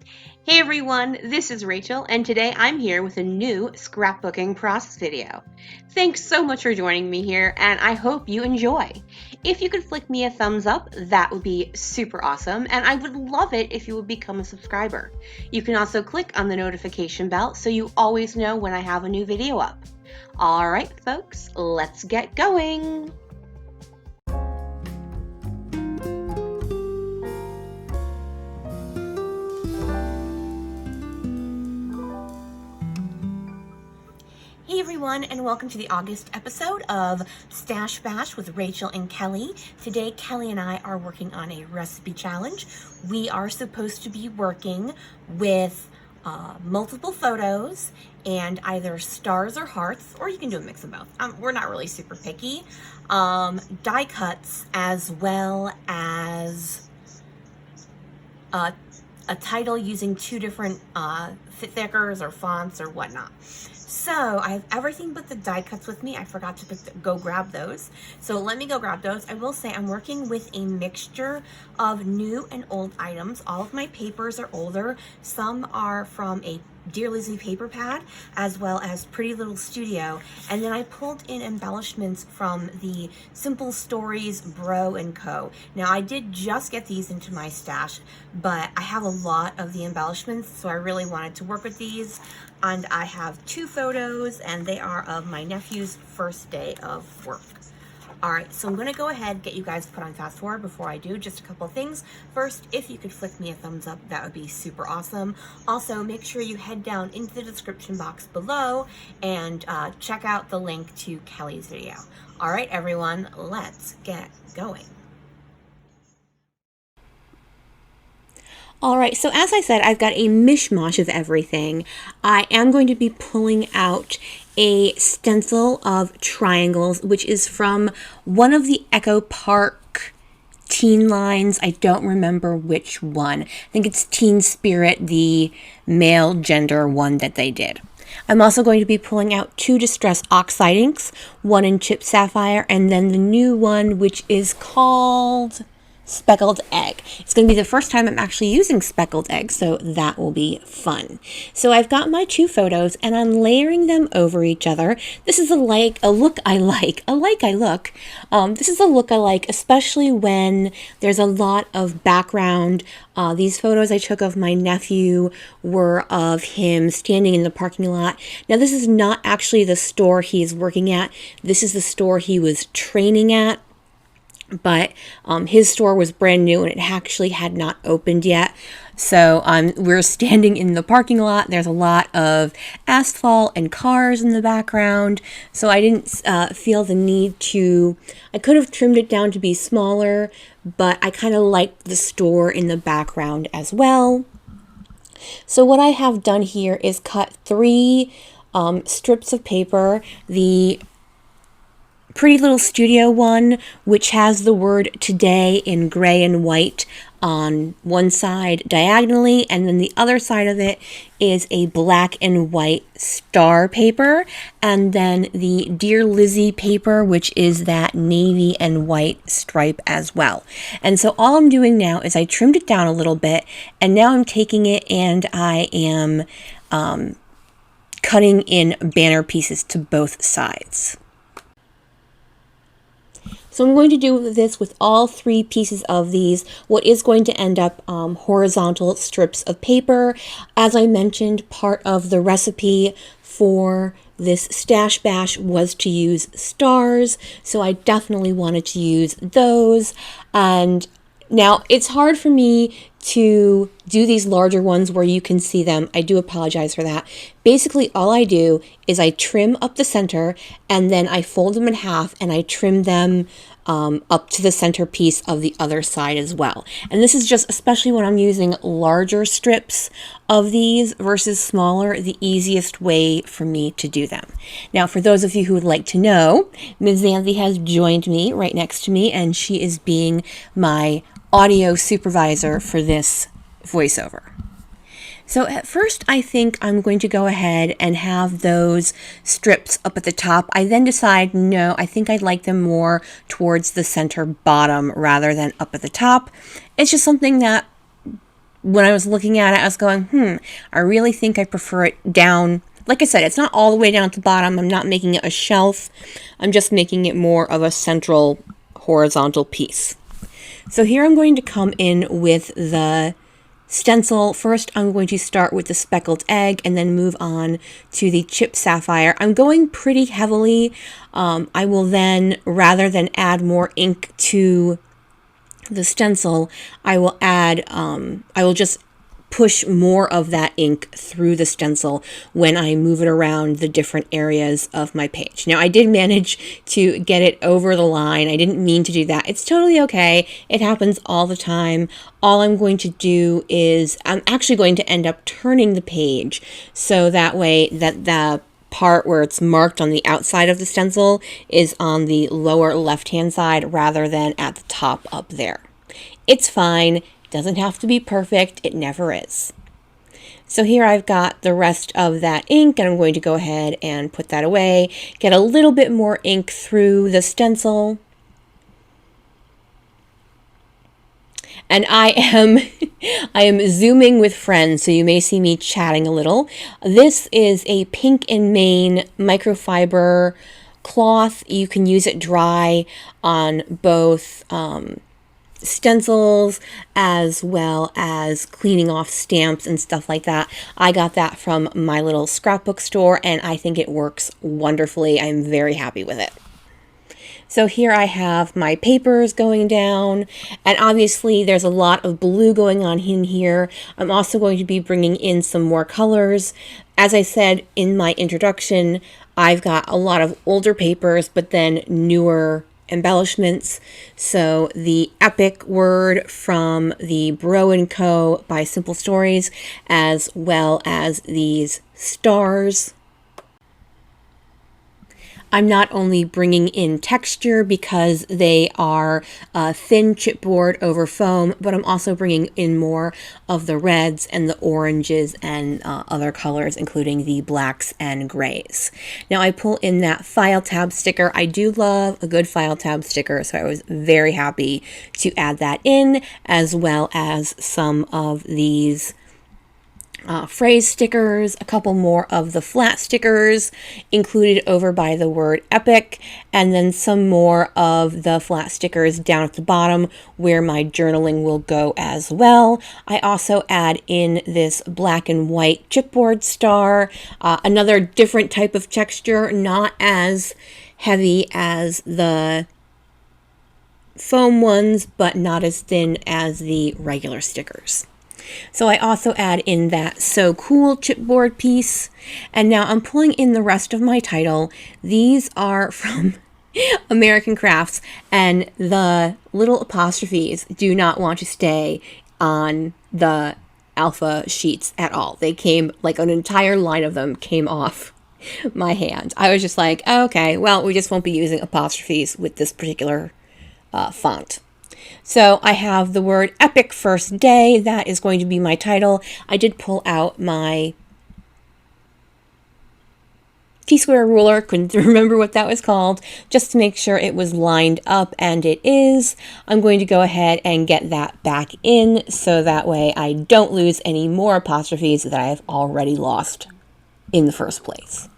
Hey everyone, this is Rachel, and today I'm here with a new scrapbooking process video. Thanks so much for joining me here, and I hope you enjoy. If you could flick me a thumbs up, that would be super awesome, and I would love it if you would become a subscriber. You can also click on the notification bell so you always know when I have a new video up. Alright folks, let's get going! Hey everyone, and welcome to the August episode of Stash Bash with Rachel and Kelly. Today, Kelly and I are working on a recipe challenge. We are supposed to be working with multiple photos and either stars or hearts, or you can do a mix of both. We're not really super picky. Die cuts, as well as a title using two different thickers or fonts or whatnot. So I have everything but the die cuts with me. I forgot to go grab those. So let me go grab those. I will say I'm working with a mixture of new and old items. All of my papers are older. Some are from a Dear Lizzie paper pad, as well as Pretty Little Studio. And then I pulled in embellishments from the Simple Stories Bro & Co. Now I did just get these into my stash, but I have a lot of the embellishments, so I really wanted to work with these. And I have two photos, and they are of my nephew's first day of work. All right, so I'm gonna go ahead and get you guys put on fast forward. Before I do, just a couple of things. First, if you could flick me a thumbs up, that would be super awesome. Also, make sure you head down into the description box below and check out the link to Kelly's video. All right, everyone, let's get going. All right, so as I said, I've got a mishmash of everything. I am going to be pulling out a stencil of triangles, which is from one of the Echo Park teen lines. I don't remember which one. I think it's Teen Spirit, the male gender one that they did. I'm also going to be pulling out two Distress Oxide inks, one in Chip Sapphire, and then the new one, which is called Speckled Egg. It's going to be the first time I'm actually using speckled egg, so that will be fun. So I've got my two photos and I'm layering them over each other. This is a look I like. This is a look I like, especially when there's a lot of background. These photos I took of my nephew were of him standing in the parking lot. Now this is not actually the store he is working at. This is the store he was training at. But his store was brand new and it actually had not opened yet. So we're standing in the parking lot. There's a lot of asphalt and cars in the background. So I didn't feel the need to, I could have trimmed it down to be smaller, but I kind of liked the store in the background as well. So what I have done here is cut three strips of paper. The Pretty Little Studio one, which has the word today in gray and white on one side diagonally, and then the other side of it is a black and white star paper, and then the Dear Lizzie paper, which is that navy and white stripe as well. And so all I'm doing now is I trimmed it down a little bit, and now I'm taking it and I am cutting in banner pieces to both sides. So I'm going to do this with all three pieces of these, what is going to end up horizontal strips of paper. As I mentioned, part of the recipe for this Stash Bash was to use stars, so I definitely wanted to use those. And now it's hard for me to do these larger ones where you can see them. I do apologize for that. Basically, all I do is I trim up the center and then I fold them in half and I trim them up to the center piece of the other side as well. And this is just, especially when I'm using larger strips of these versus smaller, the easiest way for me to do them. Now, for those of you who would like to know, Ms. Xanthi has joined me right next to me, and she is being my audio supervisor for this voiceover. So at first I think I'm going to go ahead and have those strips up at the top. I then decide, no, I think I'd like them more towards the center bottom rather than up at the top. It's just something that when I was looking at it, I was going, I really think I prefer it down. Like I said, it's not all the way down at the bottom. I'm not making it a shelf. I'm just making it more of a central horizontal piece. So here I'm going to come in with the stencil. First, I'm going to start with the speckled egg and then move on to the chipped sapphire. I'm going pretty heavily. I will then, rather than add more ink to the stencil, I will just push more of that ink through the stencil when I move it around the different areas of my page. Now, I did manage to get it over the line. I didn't mean to do that. It's totally okay. It happens all the time. All I'm going to do is I'm actually going to end up turning the page so that way that the part where it's marked on the outside of the stencil is on the lower left-hand side rather than at the top up there. It's fine. Doesn't have to be perfect. It never is. So here I've got the rest of that ink, and I'm going to go ahead and put that away. Get a little bit more ink through the stencil. And I am zooming with friends, so you may see me chatting a little. This is a Pink and Main microfiber cloth. You can use it dry on both stencils as well as cleaning off stamps and stuff like that. I got that from my little scrapbook store, and I think it works wonderfully. I'm very happy with it. So here I have my papers going down, and obviously there's a lot of blue going on in here. I'm also going to be bringing in some more colors. As I said in my introduction, I've got a lot of older papers, but then newer embellishments. So the epic word from the Bro & Co. by Simple Stories, as well as these stars. I'm not only bringing in texture because they are thin chipboard over foam, but I'm also bringing in more of the reds and the oranges and other colors, including the blacks and grays. Now I pull in that file tab sticker. I do love a good file tab sticker, so I was very happy to add that in, as well as some of these phrase stickers, a couple more of the flat stickers included over by the word epic, and then some more of the flat stickers down at the bottom where my journaling will go as well. I also add in this black and white chipboard star, another different type of texture, not as heavy as the foam ones, but not as thin as the regular stickers. So I also add in that So Cool chipboard piece. And now I'm pulling in the rest of my title. These are from American Crafts, and the little apostrophes do not want to stay on the alpha sheets at all. They came, like an entire line of them came off my hand. I was just like, oh, okay, well, we just won't be using apostrophes with this particular font. So I have the word epic first day. That is going to be my title. I did pull out my T-square ruler, couldn't remember what that was called, just to make sure it was lined up, and it is. I'm going to go ahead and get that back in so that way I don't lose any more apostrophes that I have already lost in the first place.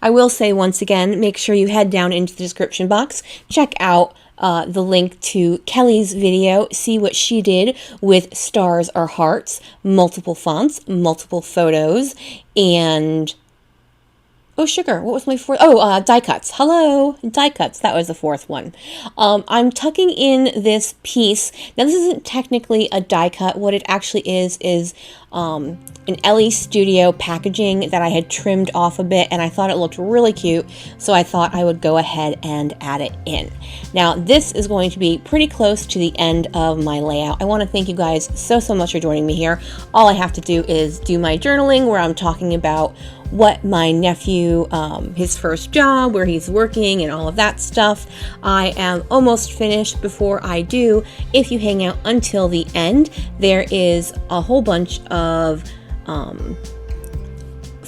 I will say once again, make sure you head down into the description box, check out the link to Kelly's video, see what she did with stars or hearts, multiple fonts, multiple photos, and oh, sugar. What was my fourth? Oh, die cuts. Hello, die cuts. That was the fourth one. I'm tucking in this piece. Now, this isn't technically a die cut. What it actually is an LE Studio packaging that I had trimmed off a bit, and I thought it looked really cute, so I thought I would go ahead and add it in. Now, this is going to be pretty close to the end of my layout. I want to thank you guys so much for joining me here. All I have to do is do my journaling where I'm talking about what my nephew, his first job, where he's working, and all of that stuff. I am almost finished. Before I do, if you hang out until the end, there is a whole bunch of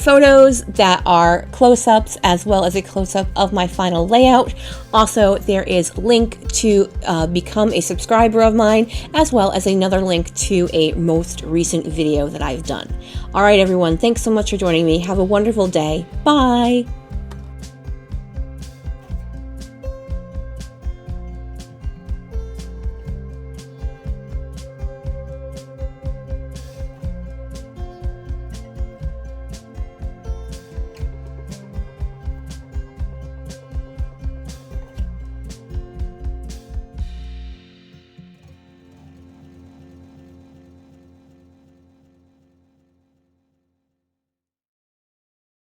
photos that are close-ups as well as a close-up of my final layout. Also, there is a link to become a subscriber of mine, as well as another link to a most recent video that I've done. All right, everyone, thanks so much for joining me. Have a wonderful day. Bye.